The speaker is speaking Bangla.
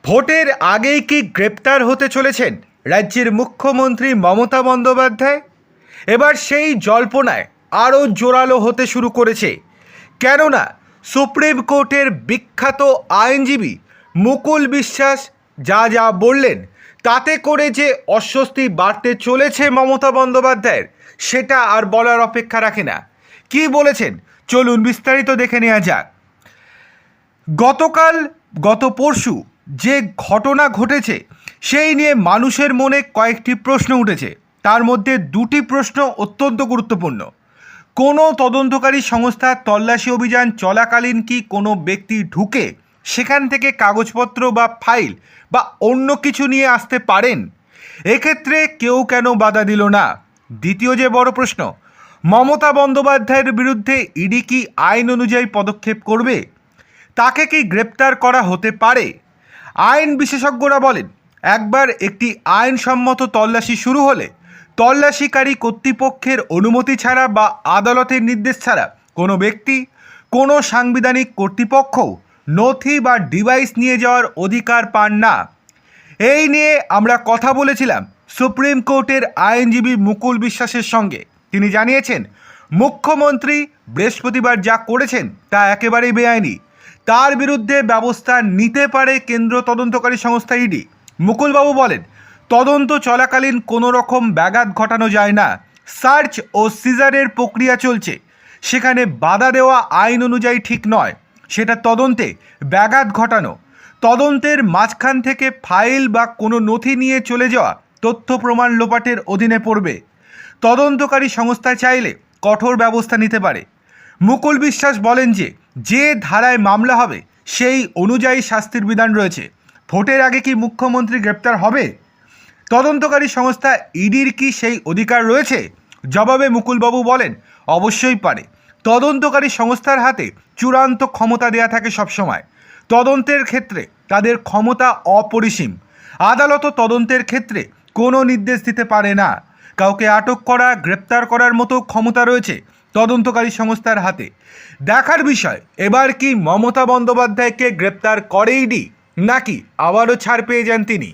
ভোটের আগেই কি গ্রেপ্তার হতে চলেছেন রাজ্যের মুখ্যমন্ত্রী মমতা বন্দ্যোপাধ্যায়? এবার সেই জল্পনায় আরও জোরালো হতে শুরু করেছে, কেননা সুপ্রিম কোর্টের বিখ্যাত আইনজীবী মুকুল বিশ্বাস যা বললেন তাতে করে যে অস্বস্তি বাড়তে চলেছে মমতা বন্দ্যোপাধ্যায়ের, সেটা আর বলার অপেক্ষা রাখে না। কি বলেছেন চলুন বিস্তারিত দেখে নেওয়া যাক। গত পরশু যে ঘটনা ঘটেছে সেই নিয়ে মানুষের মনে কয়েকটি প্রশ্ন উঠেছে। তার মধ্যে দুটি প্রশ্ন অত্যন্ত গুরুত্বপূর্ণ। কোনো তদন্তকারী সংস্থার তল্লাশি অভিযান চলাকালীন কি কোনো ব্যক্তি ঢুকে সেখান থেকে কাগজপত্র বা ফাইল বা অন্য কিছু নিয়ে আসতে পারেন? এক্ষেত্রে কেউ কেন বাধা দিল না? দ্বিতীয় যে বড় প্রশ্ন, মমতা বন্দ্যোপাধ্যায়ের বিরুদ্ধে ইডি কি আইন অনুযায়ী পদক্ষেপ করবে? তাকে কি গ্রেপ্তার করা হতে পারে? আইন বিশেষজ্ঞরা বলেন, একবার একটি আইনসম্মত তল্লাশি শুরু হলে তল্লাশিকারী কর্তৃপক্ষের অনুমতি ছাড়া বা আদালতের নির্দেশ ছাড়া কোনো ব্যক্তি, কোনো সাংবিধানিক কর্তৃপক্ষ নথি বা ডিভাইস নিয়ে যাওয়ার অধিকার পান না। এই নিয়ে আমরা কথা বলেছিলাম সুপ্রিম কোর্টের আইনজীবী মুকুল বিশ্বাসের সঙ্গে। তিনি জানিয়েছেন, মুখ্যমন্ত্রী বৃহস্পতিবার যা করেছেন তা একেবারেই বেআইনি। তার বিরুদ্ধে ব্যবস্থা নিতে পারে কেন্দ্র তদন্তকারী সংস্থা ইডি। মুকুলবাবু বলেন, তদন্ত চলাকালীন কোনো রকম ব্যাঘাত ঘটানো যায় না। সার্চ ও সিজারের প্রক্রিয়া চলছে, সেখানে বাধা দেওয়া আইন অনুযায়ী ঠিক নয়। সেটা তদন্তে ব্যাঘাত ঘটানো। তদন্তের মাঝখান থেকে ফাইল বা কোনো নথি নিয়ে চলে যাওয়া তথ্য প্রমাণ লোপাটের অধীনে পড়বে। তদন্তকারী সংস্থা চাইলে কঠোর ব্যবস্থা নিতে পারে। মুকুল বিশ্বাস বলেন যে ধারায় মামলা হবে সেই অনুযায়ী শাস্তির বিধান রয়েছে। ভোটের আগে কি মুখ্যমন্ত্রী গ্রেপ্তার হবে? তদন্তকারী সংস্থা ইডির কি সেই অধিকার রয়েছে? জবাবে মুকুলবাবু বলেন, অবশ্যই পারে। তদন্তকারী সংস্থার হাতে চূড়ান্ত ক্ষমতা দেয়া থাকে সবসময়। তদন্তের ক্ষেত্রে তাদের ক্ষমতা অপরিসীম। আদালতও তদন্তের ক্ষেত্রে কোনো নির্দেশ দিতে পারে না। কাউকে আটক করা, গ্রেপ্তার করার মতো ক্ষমতা রয়েছে তদন্তকারী সংস্থার হাতে। দেখার বিষয়, এবার কি মমতা বন্দ্যোপাধ্যায়কে গ্রেপ্তার করে ইডি, নাকি আবারও ছাড় পেয়ে যান তিনি?